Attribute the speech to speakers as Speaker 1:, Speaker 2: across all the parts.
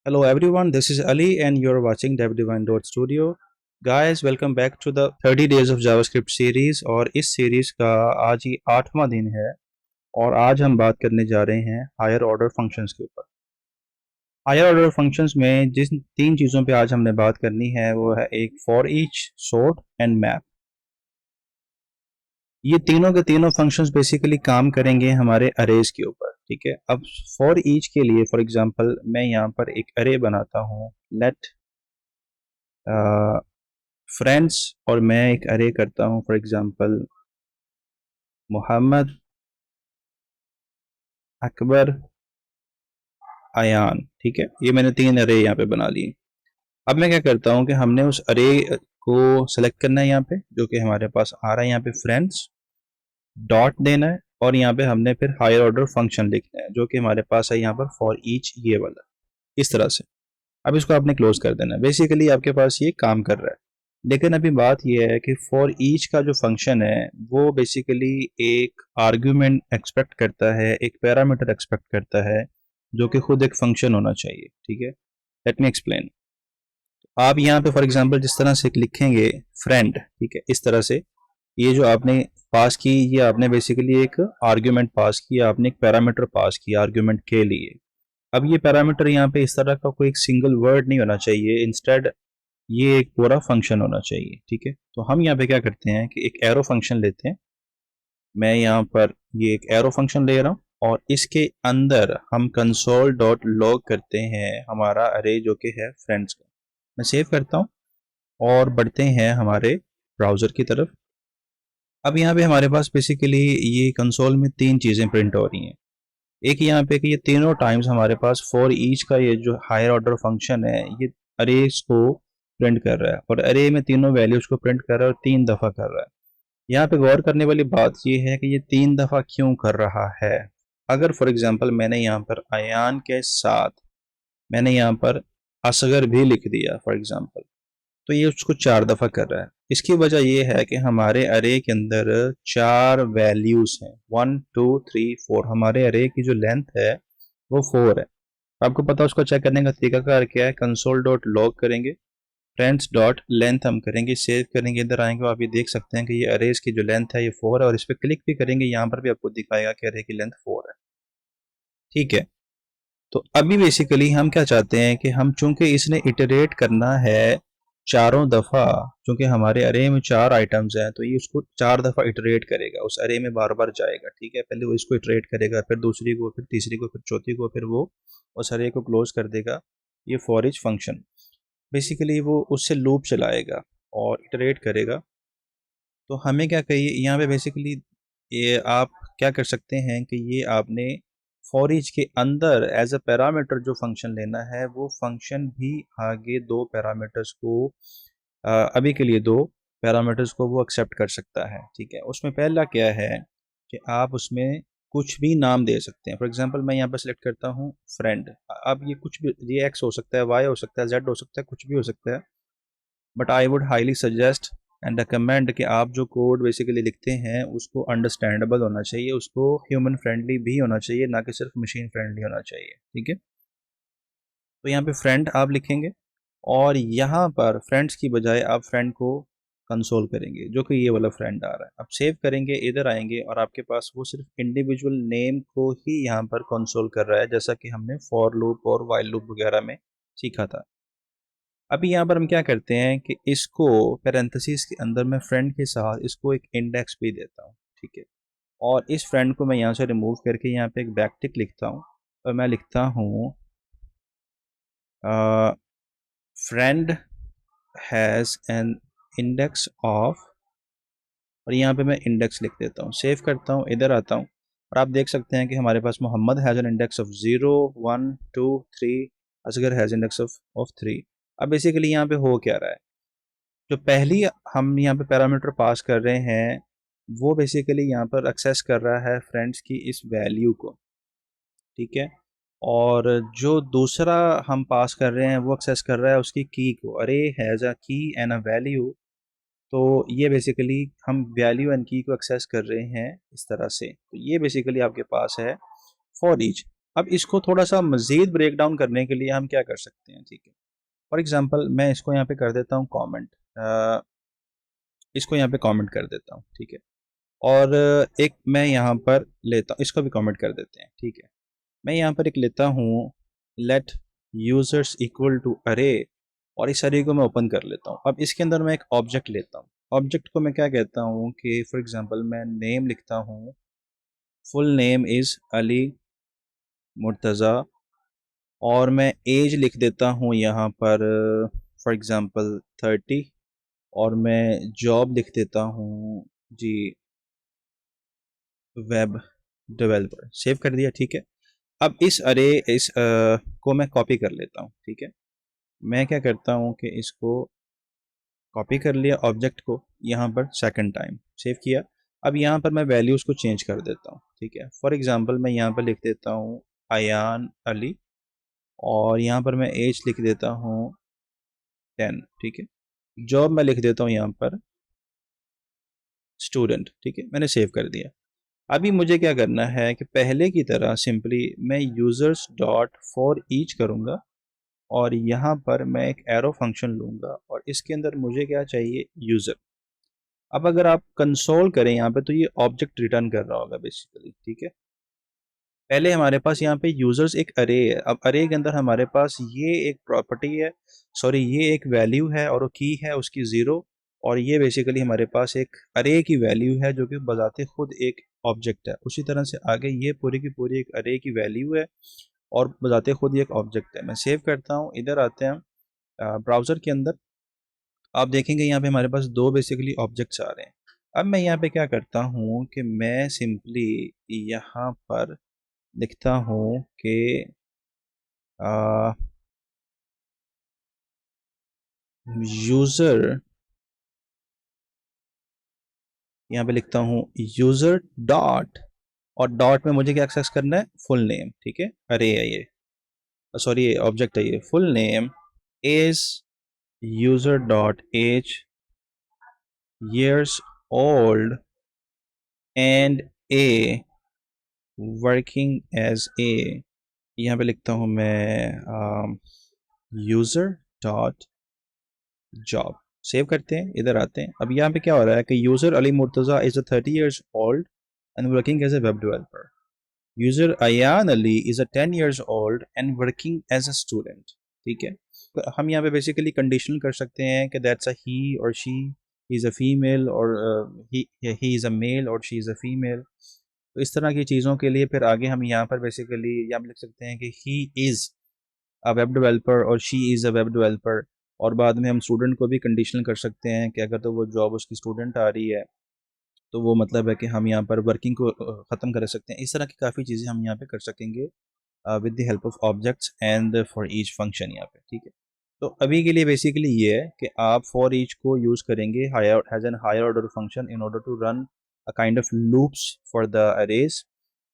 Speaker 1: Hello everyone, this is Ali and you're watching devdivine.studio. Guys, welcome back to the 30 days of JavaScript series और इस series का आज ही 8वां दिन है और आज हम बात करने जा रहे हैं हायर ऑर्डर फंक्शंस के ऊपर। हायर ऑर्डर फंक्शंस में जिस तीन चीज़ों पे आज हमने बात करनी है वो है एक for each, sort and map. ये तीनों के तीनों फंक्शंस बेसिकली काम करेंगे हमारे अरेज के ऊपर। ठीक है, अब फॉर ईच के लिए फॉर एग्जांपल मैं यहाँ पर एक अरे बनाता हूँ, लेट फ्रेंड्स, और मैं एक अरे करता हूँ फॉर एग्जांपल मोहम्मद, अकबर, अयान। ठीक है, ये मैंने तीन अरे यहाँ पे बना लिए। अब मैं क्या करता हूँ कि हमने उस अरे को सेलेक्ट करना है यहाँ पे, जो कि हमारे पास आ रहा है यहाँ पे फ्रेंड्स, डॉट देना है और यहाँ पे हमने फिर हायर ऑर्डर फंक्शन लिखना है जो कि हमारे पास है यहाँ पर फॉर ईच, ये वाला, इस तरह से। अब इसको आपने क्लोज कर देना है। बेसिकली आपके पास ये काम कर रहा है। लेकिन अभी बात यह है कि फॉर ईच का जो फंक्शन है वो बेसिकली एक आर्ग्यूमेंट एक्सपेक्ट करता है, एक पैरामीटर एक्सपेक्ट करता है जो कि खुद एक फंक्शन होना चाहिए। ठीक है, लेट मी एक्सप्लेन। आप यहाँ पे फॉर एग्जांपल जिस तरह से लिखेंगे फ्रेंड, ठीक है, इस तरह से ये जो आपने पास की, ये आपने बेसिकली एक आर्ग्यूमेंट पास किया, आपने एक पैरामीटर पास किया आर्ग्यूमेंट के लिए। अब ये पैरामीटर यहाँ पे इस तरह का कोई एक सिंगल वर्ड नहीं होना चाहिए, इंस्टेड ये एक पूरा फंक्शन होना चाहिए। ठीक है, तो हम यहाँ पे क्या करते हैं कि एक एरो फंक्शन लेते हैं। मैं यहाँ पर ये एक एरो फंक्शन ले रहा हूँ और इसके अंदर हम कंसोल डॉट लॉग करते हैं हमारा अरे जो कि है फ्रेंड्स का। मैं सेव करता हूँ और बढ़ते हैं हमारे ब्राउज़र की तरफ। अब यहाँ पे हमारे पास बेसिकली ये कंसोल में तीन चीज़ें प्रिंट हो रही हैं। एक यहाँ पे कि ये तीनों टाइम्स हमारे पास फॉर ईच का ये जो हायर ऑर्डर फंक्शन है ये अरेज को प्रिंट कर रहा है और अरे में तीनों वैल्यूज को प्रिंट कर रहा है और 3 दफ़ा कर रहा है। यहाँ पे गौर करने वाली बात ये है कि ये 3 दफ़ा क्यों कर रहा है। अगर फॉर एग्जांपल मैंने यहाँ पर अयान के साथ मैंने यहाँ पर असगर भी लिख दिया फॉर एग्जांपल, तो ये उसको 4 दफ़ा कर रहा है। इसकी वजह यह है कि हमारे अरे के अंदर 4 वैल्यूज हैं, 1 2 3 4। हमारे अरे की जो लेंथ है वो 4 है। आपको पता है उसको चेक करने का तरीकाकार क्या है, कंसोल डॉट लॉग करेंगे, फ्रेंड्स डॉट लेंथ हम करेंगे, सेव करेंगे, इधर आएंगे आप ये देख सकते हैं कि ये अरेज की जो लेंथ है ये 4 है और इस पर क्लिक भी करेंगे, यहाँ पर भी आपको दिखाएगा कि अरे की लेंथ 4 है। ठीक है, तो अभी बेसिकली हम क्या चाहते हैं कि हम चूंकि इसने इटरेट करना है 4 दफ़ा, चूंकि हमारे अरे में 4 आइटम्स हैं तो ये उसको 4 दफ़ा इटरेट करेगा, उस अरे में बार बार जाएगा। ठीक है, पहले वो इसको इटरेट करेगा, फिर दूसरी को, फिर तीसरी को, फिर चौथी को, फिर वो उस अरे को क्लोज कर देगा। ये फॉर ईच फंक्शन बेसिकली वो उससे लूप चलाएगा और इटरेट करेगा। तो हमें क्या कहिए यहाँ पे बेसिकली ये आप क्या कर सकते हैं कि ये आपने फॉर ईच के अंदर एज अ पैरामीटर जो फंक्शन लेना है वो फंक्शन भी आगे दो पैरामीटर्स को अभी के लिए दो पैरामीटर्स को वो एक्सेप्ट कर सकता है। ठीक है, उसमें पहला क्या है कि आप उसमें कुछ भी नाम दे सकते हैं। फॉर एग्जांपल मैं यहाँ पर सिलेक्ट करता हूँ फ्रेंड। अब ये कुछ भी, ये एक्स हो सकता है, वाई हो सकता है, जेड हो सकता है, कुछ भी हो सकता है। But I would highly suggest and recommend कि आप जो कोड बेसिकली लिखते हैं उसको अंडरस्टैंडेबल होना चाहिए, उसको ह्यूमन फ्रेंडली भी होना चाहिए, ना कि सिर्फ मशीन फ्रेंडली होना चाहिए। ठीक है, तो यहाँ पे फ्रेंड आप लिखेंगे और यहाँ पर फ्रेंड्स की बजाय आप फ्रेंड को कंसोल करेंगे जो कि ये वाला फ्रेंड आ रहा है। अब सेव करेंगे, इधर आएंगे और आपके पास वो सिर्फ इंडिविजुअल नेम को ही यहाँ पर कंसोल कर रहा है, जैसा कि हमने फॉर लूप और वाइल लूप वगैरह में सीखा था। अभी यहाँ पर हम क्या करते हैं कि इसको पैरेंथेसिस के अंदर मैं फ्रेंड के साथ इसको एक इंडेक्स भी देता हूँ। ठीक है, और इस फ्रेंड को मैं यहाँ से रिमूव करके यहाँ पे एक बैकटिक लिखता हूँ और मैं लिखता हूँ friend has an index of, और यहाँ पे मैं इंडेक्स लिख देता हूँ। सेव करता हूँ, इधर आता हूँ और आप देख सकते हैं कि हमारे पास Mohammed has an index of 0 1 2 3, Asgar has index of 3। अब बेसिकली यहाँ पे हो क्या रहा है, जो पहली हम यहाँ पे पैरामीटर पास कर रहे हैं वो बेसिकली यहाँ पर एक्सेस कर रहा है फ्रेंड्स की इस वैल्यू को। ठीक है, और जो दूसरा हम पास कर रहे हैं वो एक्सेस कर रहा है उसकी की को। अरे हैज़ अ की एंड अ वैल्यू, तो ये बेसिकली हम वैल्यू एंड की को एक्सेस कर रहे हैं इस तरह से। तो ये बेसिकली आपके पास है फॉर ईच। अब इसको थोड़ा सा मज़ीद ब्रेक डाउन करने के लिए हम क्या कर सकते हैं, ठीक है। फॉर एग्जांपल मैं इसको यहाँ पे कर देता हूँ कमेंट, इसको यहाँ पे कमेंट कर देता हूँ, ठीक है। और एक मैं यहाँ पर लेता हूँ, इसको भी कमेंट कर देते हैं, ठीक है। मैं यहाँ पर एक लेता हूँ लेट यूजर्स इक्वल टू अरे, और इस अरे को मैं ओपन कर लेता हूँ। अब इसके अंदर मैं एक ऑब्जेक्ट लेता हूँ। ऑब्जेक्ट को मैं क्या कहता हूँ कि फॉर एग्जांपल मैं नेम लिखता हूँ, full name is Ali Murtaza, और मैं एज लिख देता हूँ यहाँ पर फॉर एग्जांपल 30, और मैं जॉब लिख देता हूँ जी वेब डेवलपर। सेव कर दिया, ठीक है। अब इस अरे को मैं कॉपी कर लेता हूँ, ठीक है। मैं क्या करता हूँ कि इसको कॉपी कर लिया ऑब्जेक्ट को यहाँ पर सेकंड टाइम, सेव किया। अब यहाँ पर मैं वैल्यूज़ को चेंज कर देता हूँ, ठीक है। फॉर एग्जांपल मैं यहाँ पर लिख देता हूँ अयान अली, और यहाँ पर मैं एज लिख देता हूँ 10, ठीक है। जॉब मैं लिख देता हूँ यहाँ पर स्टूडेंट, ठीक है। मैंने सेव कर दिया। अभी मुझे क्या करना है कि पहले की तरह सिंपली मैं यूजर्स डॉट फॉर ईच करूँगा, और यहाँ पर मैं एक एरो फंक्शन लूँगा, और इसके अंदर मुझे क्या चाहिए, यूज़र। अब अगर आप कंसोल करें यहाँ पे तो ये ऑब्जेक्ट रिटर्न कर रहा होगा बेसिकली, ठीक है। पहले हमारे पास यहाँ पे यूजर्स एक अरे है। अब अरे के अंदर हमारे पास ये एक प्रॉपर्टी है, सॉरी ये एक वैल्यू है, और वो की है उसकी 0, और ये बेसिकली हमारे पास एक अरे की वैल्यू है जो कि बजाते खुद एक ऑब्जेक्ट है। उसी तरह से आगे ये पूरी की पूरी एक अरे की वैल्यू है, और बजाते खुद ये एक ऑब्जेक्ट है। मैं सेव करता हूँ, इधर आते हैं ब्राउज़र के अंदर। आप देखेंगे यहाँ पे हमारे पास दो बेसिकली ऑब्जेक्ट्स आ रहे हैं। अब मैं यहाँ पे क्या करता हूँ कि मैं सिंपली यहाँ पर लिखता हूँ कि यूज़र, यहाँ पे लिखता हूँ यूज़र डॉट, और डॉट में मुझे क्या एक्सेस करना है, फुल नेम, ठीक है। अरे है ये, सॉरी ये ऑब्जेक्ट है, ये full name is user dot age years old and a working as a, यहाँ पे लिखता हूँ मैं यूज़र डॉट जॉब। सेव करते हैं, इधर आते हैं। अब यहाँ पे क्या हो रहा है कि user Ali Murtaza is a 30 years old and working as a web developer. User Ayan Ali is a 10 years old and working as a student, ठीक है। तो हम यहाँ पे बेसिकली कंडीशनल कर सकते हैं कि दैट्स अ ही और she, he is a female, और ही इज़ अ मेल और शी इज़ अ फीमेल। तो इस तरह की चीज़ों के लिए फिर आगे हम यहाँ पर बेसिकली यहाँ पे लिख सकते हैं कि he is a web developer और she is a web developer, और बाद में हम स्टूडेंट को भी कंडीशनल कर सकते हैं कि अगर तो वो जॉब उसकी स्टूडेंट आ रही है तो वो मतलब है कि हम यहाँ पर वर्किंग को ख़त्म कर सकते हैं। इस तरह की काफ़ी चीज़ें हम यहाँ पे कर सकेंगे with the help of objects and for each function यहाँ पे, ठीक है। तो अभी के लिए बेसिकली ये है कि आप फॉर ईच को यूज़ करेंगे higher has an higher order function in order to run a kind of loops for the arrays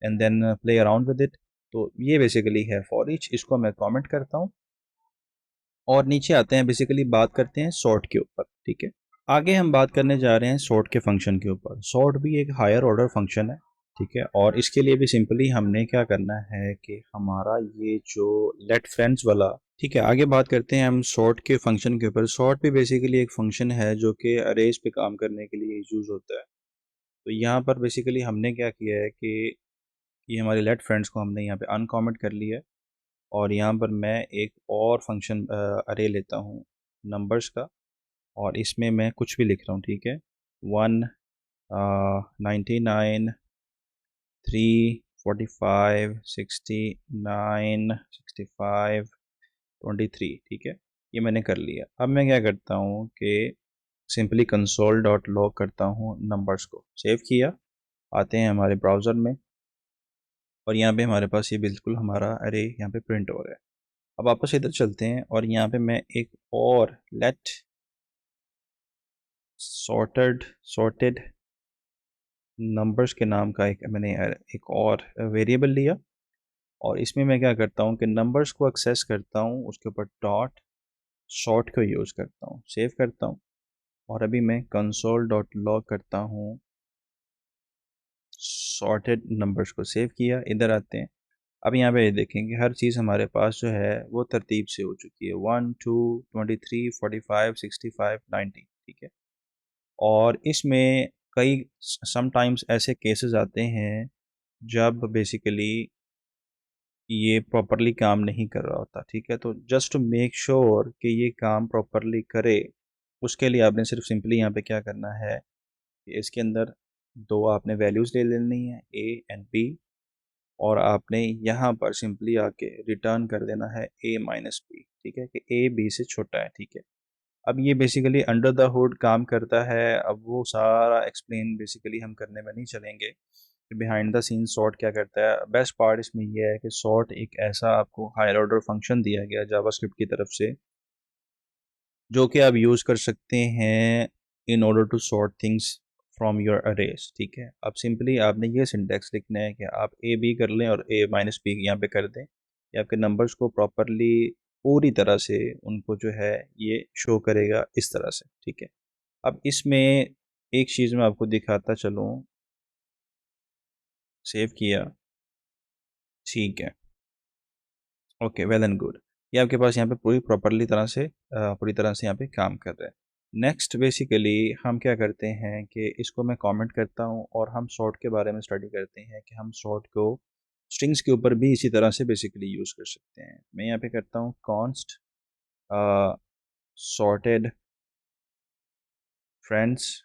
Speaker 1: and then play around with it. तो ये बेसिकली है फॉर ईच। इसको मैं कमेंट करता हूँ, और नीचे आते हैं, बेसिकली बात करते हैं सॉर्ट के ऊपर, ठीक है। आगे हम बात करने जा रहे हैं सॉर्ट के फंक्शन के ऊपर। सॉर्ट भी एक हायर ऑर्डर फंक्शन है, ठीक है। और इसके लिए भी सिंपली हमने क्या करना है कि हमारा ये जो लेट फ्रेंड्स वाला, ठीक है। आगे बात करते हैं हम सॉर्ट के फंक्शन के ऊपर। सॉर्ट भी बेसिकली एक फंक्शन है जो कि अरेज पे काम करने के लिए यूज़ होता है। तो यहाँ पर बेसिकली हमने क्या किया है कि ये हमारे लेट फ्रेंड्स को हमने यहाँ पे अनकॉमेंट कर लिया है, और यहाँ पर मैं एक और फंक्शन अरे लेता हूँ नंबर्स का, और इसमें मैं कुछ भी लिख रहा हूँ, ठीक है। 1 99 3 45 69 65 23, ठीक है। ये मैंने कर लिया। अब मैं क्या करता हूँ कि सिंपली कंसोल डॉट लॉग करता हूँ नंबर्स को। सेव किया, आते हैं हमारे ब्राउज़र में, और यहाँ पे हमारे पास ये बिल्कुल हमारा अरे यहाँ पे प्रिंट हो रहा है। अब वापस इधर चलते हैं, और यहाँ पे मैं एक और लेट सॉर्टेड नंबर्स के नाम का एक मैंने एक और वेरिएबल लिया, और इसमें मैं क्या करता हूँ कि नंबर्स को एक्सेस करता हूँ, उसके ऊपर डॉट सॉर्ट को यूज़ करता हूँ। सेव करता हूँ, और अभी मैं कंसोल डॉट लॉग करता हूँ सॉर्टेड नंबर्स को। सेव किया, इधर आते हैं। अब यहाँ पे देखेंगे हर चीज़ हमारे पास जो है वो तरतीब से हो चुकी है, 1 2 23 45 65 90, ठीक है। और इसमें कई समटाइम्स ऐसे केसेस आते हैं जब बेसिकली ये प्रॉपरली काम नहीं कर रहा होता, ठीक है। तो जस्ट टू मेक श्योर कि ये काम प्रॉपरली करे, उसके लिए आपने सिर्फ सिंपली यहाँ पे क्या करना है कि इसके अंदर दो आपने वैल्यूज़ ले लेनी है, ए एंड बी, और आपने यहाँ पर सिंपली आके रिटर्न कर देना है ए माइनस बी, ठीक है, कि ए बी से छोटा है, ठीक है। अब ये बेसिकली अंडर द हुड काम करता है। अब वो सारा एक्सप्लेन बेसिकली हम करने में नहीं चलेंगे कि बिहाइंड द सीन सॉर्ट क्या करता है। बेस्ट पार्ट इसमें ये है कि सॉर्ट एक ऐसा आपको हायर ऑर्डर फंक्शन दिया गया जावास्क्रिप्ट की तरफ से, जो कि आप यूज़ कर सकते हैं in order to sort things from your arrays, ठीक है। अब सिंपली आपने ये सिंटेक्स लिखना है कि आप ए बी कर लें और ए माइनस बी यहाँ पे कर दें, ये आपके नंबर्स को प्रॉपरली पूरी तरह से उनको जो है ये शो करेगा इस तरह से, ठीक है। अब इसमें एक चीज़ मैं आपको दिखाता चलूँ, सेव किया, ठीक है, ओके, वेल एंड गुड। ये आपके पास यहाँ पे पूरी तरह से यहाँ पे काम कर रहा है। नेक्स्ट बेसिकली हम क्या करते हैं कि इसको मैं कमेंट करता हूँ और हम सॉर्ट के बारे में स्टडी करते हैं कि हम सॉर्ट को स्ट्रिंग्स के ऊपर भी इसी तरह से बेसिकली यूज़ कर सकते हैं। मैं यहाँ पे करता हूँ कॉन्स्ट सॉर्टेड फ्रेंड्स,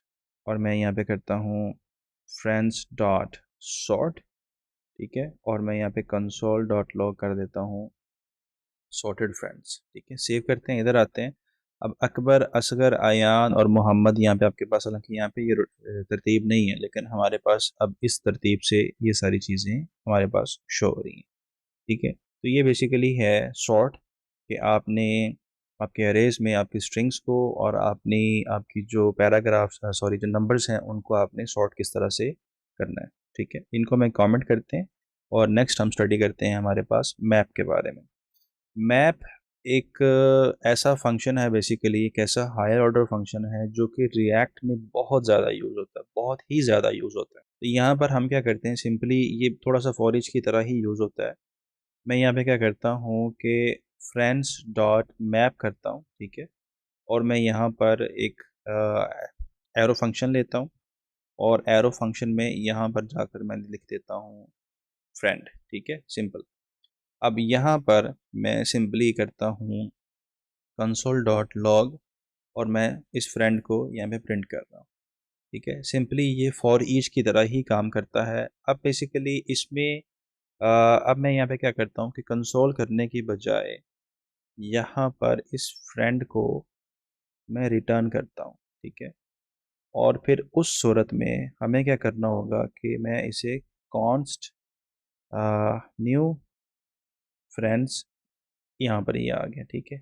Speaker 1: और मैं यहाँ पे करता हूँ फ्रेंड्स डॉट सॉर्ट, ठीक है, और मैं यहाँ पे कंसोल डॉट लॉग कर देता हूँ सॉर्टेड फ्रेंड्स, ठीक है। सेव करते हैं, इधर आते हैं। अब अकबर, असगर, आयान और मोहम्मद यहाँ पे आपके पास, हालांकि यहाँ पे ये तरतीब नहीं है, लेकिन हमारे पास अब इस तरतीब से ये सारी चीज़ें हमारे पास शो हो रही हैं, ठीक है। तो ये बेसिकली है सॉर्ट, कि आपने आपके अरेज में आपकी स्ट्रिंग्स को और आपने आपकी जो पैराग्राफ्स सॉरी जो नंबर्स हैं उनको आपने सॉर्ट किस तरह से करना है, ठीक है। इनको मैं कमेंट करते हैं और नेक्स्ट हम स्टडी करते हैं हमारे पास मैप के बारे में। मैप एक ऐसा फंक्शन है, बेसिकली एक ऐसा हायर ऑर्डर फंक्शन है जो कि रिएक्ट में बहुत ज़्यादा यूज़ होता है, बहुत ही ज़्यादा यूज़ होता है। तो यहाँ पर हम क्या करते हैं, सिंपली ये थोड़ा सा फॉर ईच की तरह ही यूज़ होता है। मैं यहाँ पे क्या करता हूँ कि फ्रेंड्स डॉट मैप करता हूँ, ठीक है, और मैं यहाँ पर एक एरो फंक्शन लेता हूँ, और एरो फंक्शन में यहाँ पर जाकर मैं लिख देता हूँ फ्रेंड, ठीक है, सिंपल। अब यहाँ पर मैं सिंपली करता हूँ कंसोल डॉट लॉग, और मैं इस फ्रेंड को यहाँ पे प्रिंट कर रहा हूँ, ठीक है। सिंपली ये फॉर ईच की तरह ही काम करता है। अब बेसिकली इसमें अब मैं यहाँ पे क्या करता हूँ कि कंसोल करने की बजाय यहाँ पर इस फ्रेंड को मैं रिटर्न करता हूँ, ठीक है। और फिर उस सूरत में हमें क्या करना होगा कि मैं इसे कॉन्स्ट न्यू फ्रेंड्स, यहाँ पर ये आ गया, ठीक है।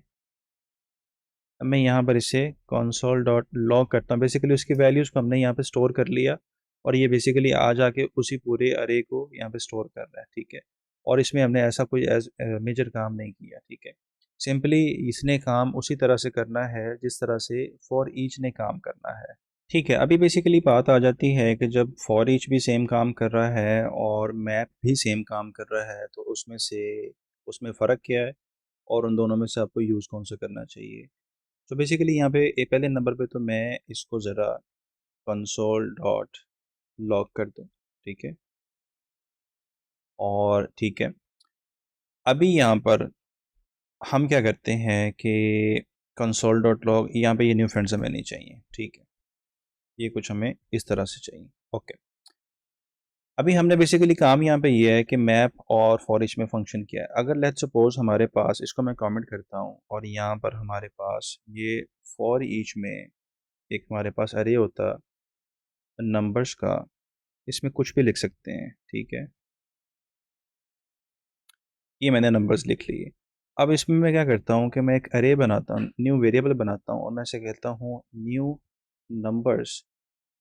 Speaker 1: अब मैं यहाँ पर इसे console डॉट लॉग करता हूँ, बेसिकली उसकी वैल्यूज़ को हमने यहाँ पे स्टोर कर लिया, और ये बेसिकली आ जाके उसी पूरे अरे को यहाँ पे स्टोर कर रहा है, ठीक है। और इसमें हमने ऐसा कोई मेजर काम नहीं किया, ठीक है। सिंपली इसने काम उसी तरह से करना है जिस तरह से फॉर ईच ने काम करना है, ठीक है। अभी बेसिकली बात आ जाती है कि जब फॉर ईच भी सेम काम कर रहा है और मैप भी सेम काम कर रहा है, तो उसमें फ़र्क क्या है और उन दोनों में से आपको यूज़ कौन सा करना चाहिए। तो बेसिकली यहाँ पे पहले नंबर पे तो मैं इसको ज़रा कंसोल डॉट लॉग कर दूँ, ठीक है, और ठीक है। अभी यहाँ पर हम क्या करते हैं कि कंसोल डॉट लॉग, यहाँ पे ये न्यू फ्रेंड्स हमें नहीं चाहिए, ठीक है, ये कुछ हमें इस तरह से चाहिए, ओके। अभी हमने बेसिकली काम यहाँ पे ये है कि मैप और फॉर ईच में फंक्शन किया है। अगर लेट्स सपोज हमारे पास, इसको मैं कमेंट करता हूँ और यहाँ पर हमारे पास ये फॉर ईच में एक हमारे पास अरे होता नंबर्स का, इसमें कुछ भी लिख सकते हैं, ठीक है। ये मैंने नंबर्स लिख लिए। अब इसमें मैं क्या करता हूँ कि मैं एक अरे बनाता हूँ, न्यू वेरिएबल बनाता हूँ, और मैं इसे कहता हूँ न्यू नंबर्स,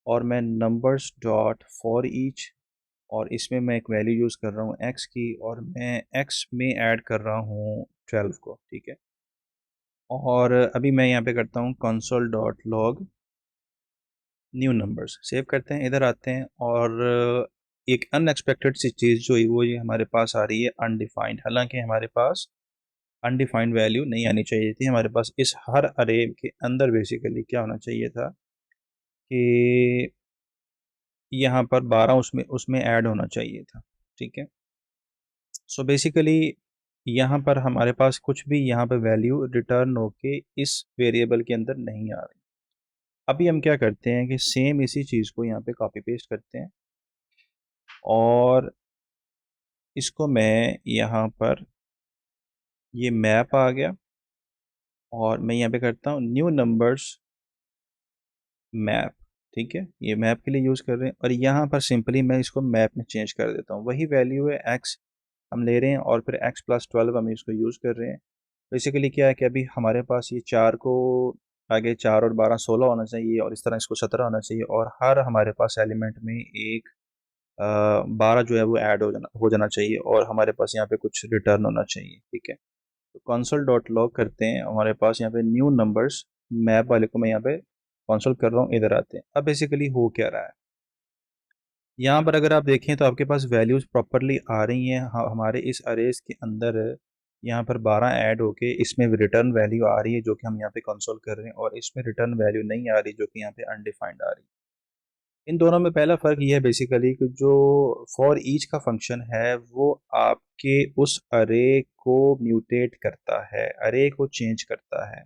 Speaker 1: और मैं नंबर्स डॉट फॉर ईच, और इसमें मैं एक वैल्यू यूज़ कर रहा हूँ एक्स की, और मैं एक्स में ऐड कर रहा हूँ 12 को, ठीक है। और अभी मैं यहाँ पे करता हूँ console dot log new numbers, save करते हैं, इधर आते हैं, और एक अनएक्सपेक्टेड सी चीज़ जो है वो ये हमारे पास आ रही है अनडिफाइंड, हालांकि हमारे पास अनडिफाइंड वैल्यू नहीं आनी चाहिए थी। हमारे पास इस हर अरे के अंदर बेसिकली क्या होना चाहिए था कि यहाँ पर 12 उसमें उसमें ऐड होना चाहिए था। ठीक है, सो बेसिकली यहाँ पर हमारे पास कुछ भी यहाँ पे वैल्यू रिटर्न होके इस वेरिएबल के अंदर नहीं आ रही। अभी हम क्या करते हैं कि सेम इसी चीज़ को यहाँ पे कॉपी पेस्ट करते हैं और इसको मैं यहाँ पर, ये मैप आ गया और मैं यहाँ पे करता हूँ न्यू नंबर्स मैप। ठीक है, ये मैप के लिए यूज़ कर रहे हैं और यहाँ पर सिंपली मैं इसको मैप में चेंज कर देता हूँ। वही वैल्यू है x हम ले रहे हैं और फिर x+12 हम इसको यूज़ कर रहे हैं। बेसिकली क्या है कि अभी हमारे पास ये 4 को आगे 4 और 12 16 होना चाहिए और इस तरह इसको 17 होना चाहिए और हर हमारे पास एलिमेंट में एक 12 जो है वो ऐड हो जाना चाहिए और हमारे पास यहाँ पे कुछ रिटर्न होना चाहिए। ठीक है, तो कंसोल डॉट लॉग करते हैं, हमारे पास यहाँ पे न्यू नंबर्स मैप वाले को मैं यहाँ पे कंसोल कर रहा हूँ, इधर आते हैं। अब बेसिकली हो क्या रहा है यहाँ पर, अगर आप देखें तो आपके पास वैल्यूज़ प्रॉपरली आ रही हैं हमारे इस अरेज के अंदर। यहाँ पर 12 ऐड होके इसमें रिटर्न वैल्यू आ रही है जो कि हम यहाँ पे कंसोल कर रहे हैं और इसमें रिटर्न वैल्यू नहीं आ रही जो कि यहाँ पे अनडिफाइंड आ रही है। इन दोनों में पहला फ़र्क ये है बेसिकली कि जो फॉर ईच का फंक्शन है वो आपके उस अरे को म्यूटेट करता है, अरे को चेंज करता है,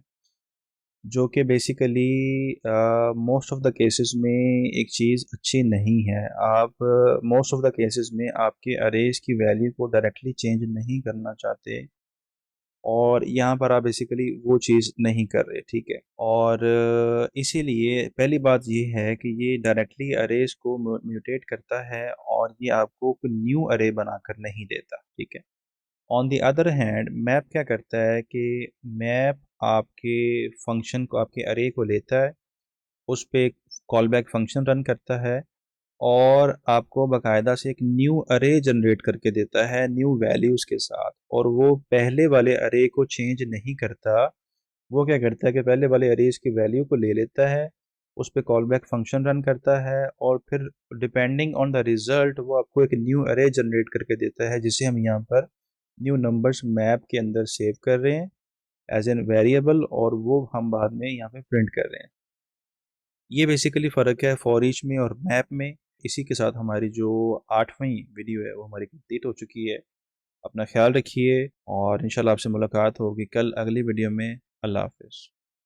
Speaker 1: जो कि basically most of the cases में एक चीज़ अच्छी नहीं है। आप मोस्ट ऑफ द केसेस में आपके अरेज की वैल्यू को डायरेक्टली चेंज नहीं करना चाहते और यहाँ पर आप बेसिकली वो चीज़ नहीं कर रहे। ठीक है, और इसीलिए पहली बात ये है कि ये डायरेक्टली अरेज को म्यूटेट करता है और ये आपको न्यू अरे बनाकर नहीं देता। ठीक है, on the other hand map क्या करता है कि मैप आपके फंक्शन को, आपके अरे को लेता है, उस पे एक कॉल बैक फंक्शन रन करता है और आपको बाकायदा से एक न्यू अरे जनरेट करके देता है न्यू वैल्यूज़ के साथ। और वो पहले वाले अरे को चेंज नहीं करता, वो क्या करता है कि पहले वाले अरेज की वैल्यू को ले लेता है, उस पे कॉल बैक फंक्शन रन करता है और फिर डिपेंडिंग ऑन द रिज़ल्ट वो आपको एक न्यू अरे जनरेट करके देता है, जिसे हम यहाँ पर न्यू नंबर्स मैप के अंदर सेव कर रहे हैं एज एन वेरिएबल और वो हम बाद में यहाँ पे प्रिंट कर रहे हैं। ये बेसिकली फ़र्क है फॉर ईच में और मैप में। इसी के साथ हमारी जो 8वीं वीडियो है वो हमारी कंप्लीट हो चुकी है। अपना ख्याल रखिए और इंशाल्लाह आपसे मुलाकात होगी कल अगली वीडियो में। अल्लाह हाफ़िज़।